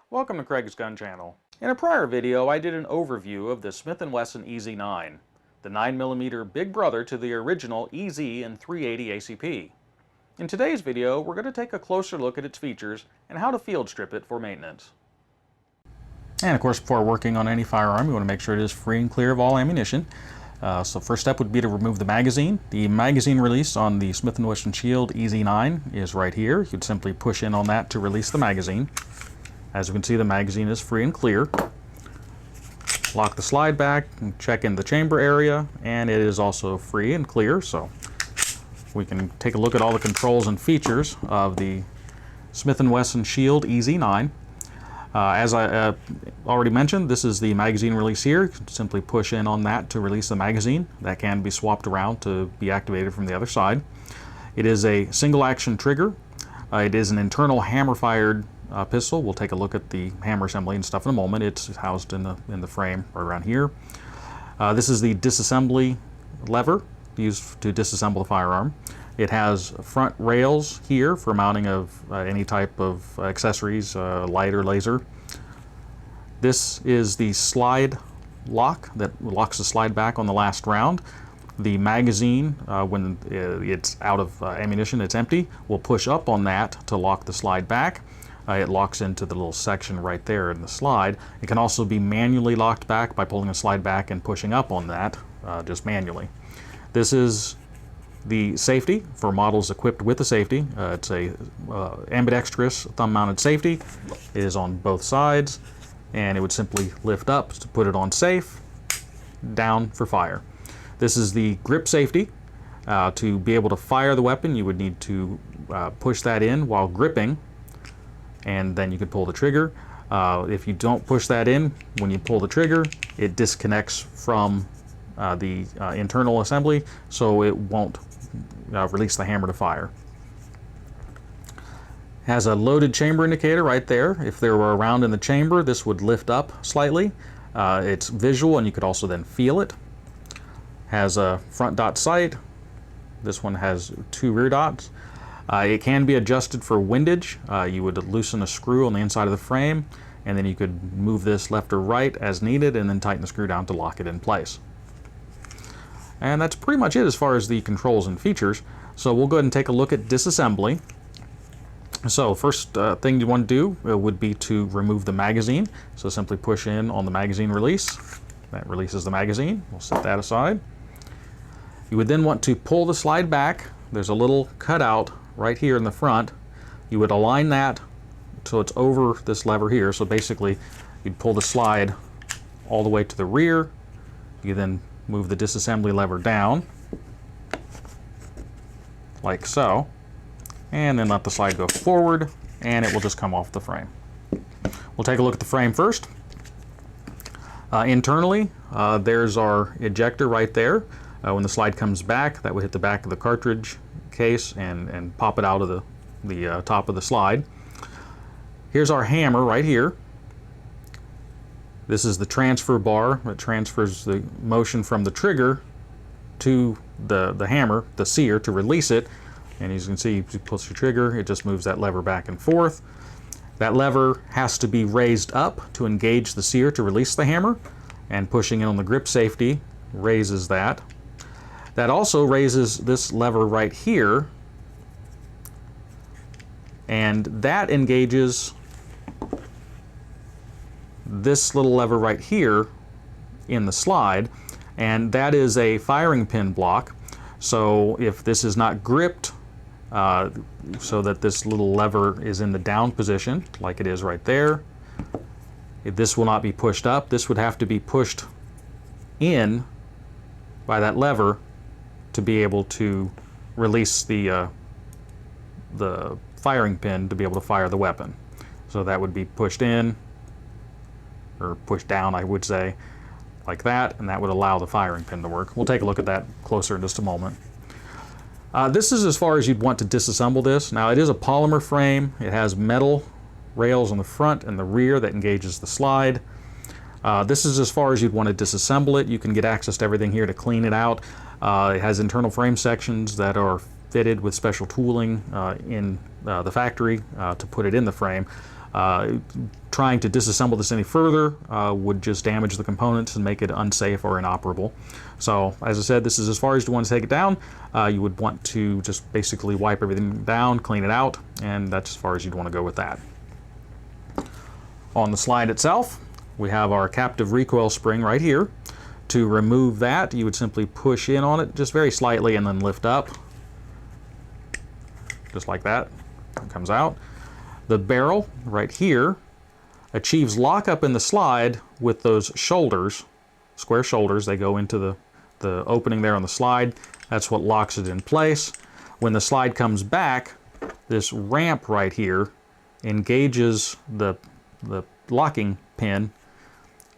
Welcome to Craig's Gun Channel. In a prior video, I did an overview of the Smith & Wesson EZ9, the 9mm big brother to the original EZ and 380 ACP. In today's video, we're going to take a closer look at its features and how to field strip it for maintenance. And of course, before working on any firearm, you want to make sure it is free and clear of all ammunition. So first step would be to remove the magazine. The magazine release on the Smith & Wesson Shield EZ9 is right here. You'd simply push in on that to release the magazine. As you can see, the magazine is free and clear. Lock the slide back and check in the chamber area, and it is also free and clear, so we can take a look at all the controls and features of the Smith & Wesson Shield EZ9. As I already mentioned, this is the magazine release here. You can simply push in on that to release the magazine. That can be swapped around to be activated from the other side. It is a single action trigger. It is an internal hammer-fired pistol. We'll take a look at the hammer assembly and stuff in a moment. It's housed in the frame right around here. This is the disassembly lever used to disassemble the firearm. It has front rails here for mounting of any type of accessories, light or laser. This is the slide lock that locks the slide back on the last round. The magazine, when it's out of ammunition, it's empty, will push up on that to lock the slide back. It locks into the little section right there in the slide. It can also be manually locked back by pulling the slide back and pushing up on that, just manually. This is the safety for models equipped with the safety. It's a ambidextrous thumb-mounted safety. It is on both sides, and it would simply lift up to put it on safe, down for fire. This is the grip safety. To be able to fire the weapon, you would need to push that in while gripping, and then you could pull the trigger. If you don't push that in when you pull the trigger, it disconnects from the internal assembly, so it won't release the hammer to fire. It has a loaded chamber indicator right there. If there were a round in the chamber, this would lift up slightly. It's visual, and you could also then feel it. Has a front dot sight. This one has two rear dots. It can be adjusted for windage. You would loosen a screw on the inside of the frame, and then you could move this left or right as needed, and then tighten the screw down to lock it in place. And that's pretty much it as far as the controls and features. So we'll go ahead and take a look at disassembly. So first thing you want to do would be to remove the magazine. So simply push in on the magazine release. That releases the magazine. We'll set that aside. You would then want to pull the slide back. There's a little cutout right here in the front. You would align that so it's over this lever here. So basically you'd pull the slide all the way to the rear. You then move the disassembly lever down like so, and then let the slide go forward, and it will just come off the frame. We'll take a look at the frame first. Internally, there's our ejector right there. When the slide comes back, that would hit the back of the cartridge case and pop it out of the top of the slide. Here's our hammer right here. This is the transfer bar that transfers the motion from the trigger to the hammer, the sear, to release it. And as you can see, you push the trigger, it just moves that lever back and forth. That lever has to be raised up to engage the sear to release the hammer, and pushing in on the grip safety raises that. That also raises this lever right here, and that engages this little lever right here in the slide, and that is a firing pin block. So if this is not gripped so that this little lever is in the down position like it is right there, this will not be pushed up. This would have to be pushed in by that lever to be able to release the firing pin to be able to fire the weapon. So that would be pushed in, or pushed down, I would say, like that, and that would allow the firing pin to work. We'll take a look at that closer in just a moment. This is as far as you'd want to disassemble this. Now, it is a polymer frame. It has metal rails on the front and the rear that engages the slide. This is as far as you'd want to disassemble it. You can get access to everything here to clean it out. It has internal frame sections that are fitted with special tooling in the factory to put it in the frame. trying to disassemble this any further would just damage the components and make it unsafe or inoperable. So, as I said, this is as far as you want to take it down. You would want to just basically wipe everything down, clean it out, and that's as far as you'd want to go with that. On the slide itself, we have our captive recoil spring right here. To remove that, you would simply push in on it just very slightly and then lift up. Just like that. It comes out. The barrel right here achieves lockup in the slide with those shoulders, square shoulders. They go into the opening there on the slide. That's what locks it in place. When the slide comes back, this ramp right here engages the locking pin,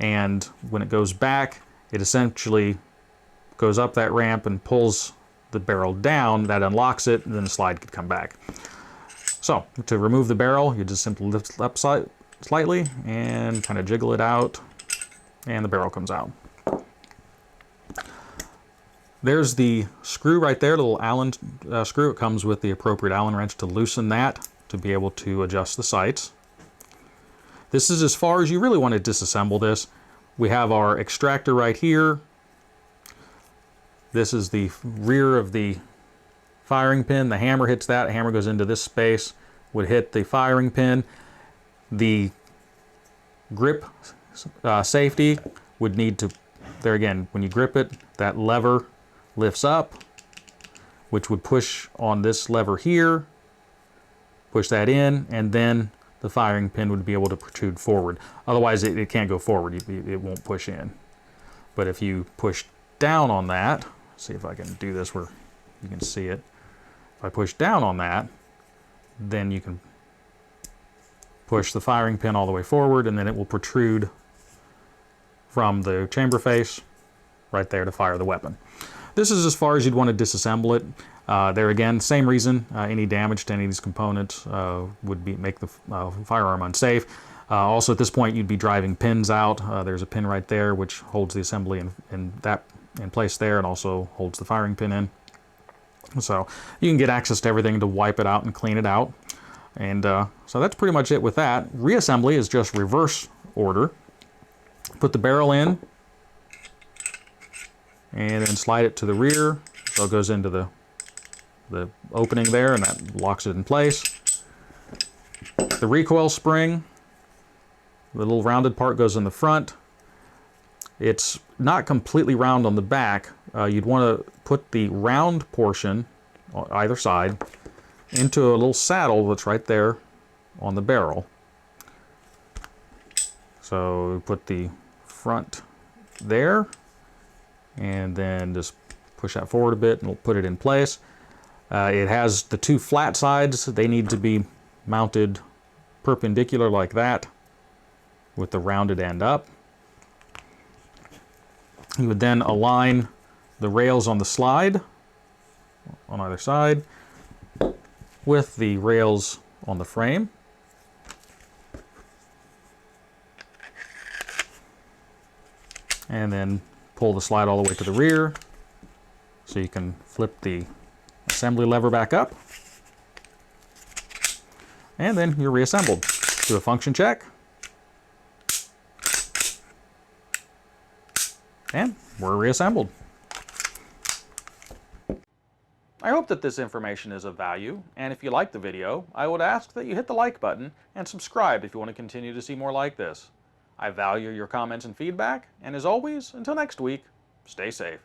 and when it goes back, it essentially goes up that ramp and pulls the barrel down. That unlocks it, and then the slide could come back. So, to remove the barrel, you just simply lift it up slightly and kind of jiggle it out, and the barrel comes out. There's the screw right there, little Allen screw. It comes with the appropriate Allen wrench to loosen that to be able to adjust the sights. This is as far as you really want to disassemble this. We have our extractor right here. This is the rear of the firing pin. The hammer hits that. The hammer goes into this space, would hit the firing pin. The grip safety would need to, there again, when you grip it, that lever lifts up, which would push on this lever here, push that in, and then the firing pin would be able to protrude forward. Otherwise, it can't go forward. It won't push in. But if you push down on that, see if I can do this where you can see it. If I push down on that, then you can push the firing pin all the way forward, and then it will protrude from the chamber face right there to fire the weapon. This is as far as you'd want to disassemble it. There again, same reason. Any damage to any of these components would make the firearm unsafe. Also, at this point, you'd be driving pins out. There's a pin right there which holds the assembly in place there, and also holds the firing pin in. So you can get access to everything to wipe it out and clean it out. And so that's pretty much it with that. Reassembly is just reverse order. Put the barrel in, and then slide it to the rear, so it goes into the opening there, and that locks it in place. The recoil spring, the little rounded part goes in the front. It's not completely round on the back. You'd want to put the round portion on either side into a little saddle that's right there on the barrel. So put the front there, and then just push that forward a bit, and we'll put it in place. It has the two flat sides. They need to be mounted perpendicular like that, with the rounded end up. You would then align the rails on the slide on either side with the rails on the frame. And then pull the slide all the way to the rear, so you can flip the assembly lever back up, and then you're reassembled. Do a function check, and we're reassembled. I hope that this information is of value, and if you like the video, I would ask that you hit the like button and subscribe if you want to continue to see more like this. I value your comments and feedback, and as always, until next week, stay safe.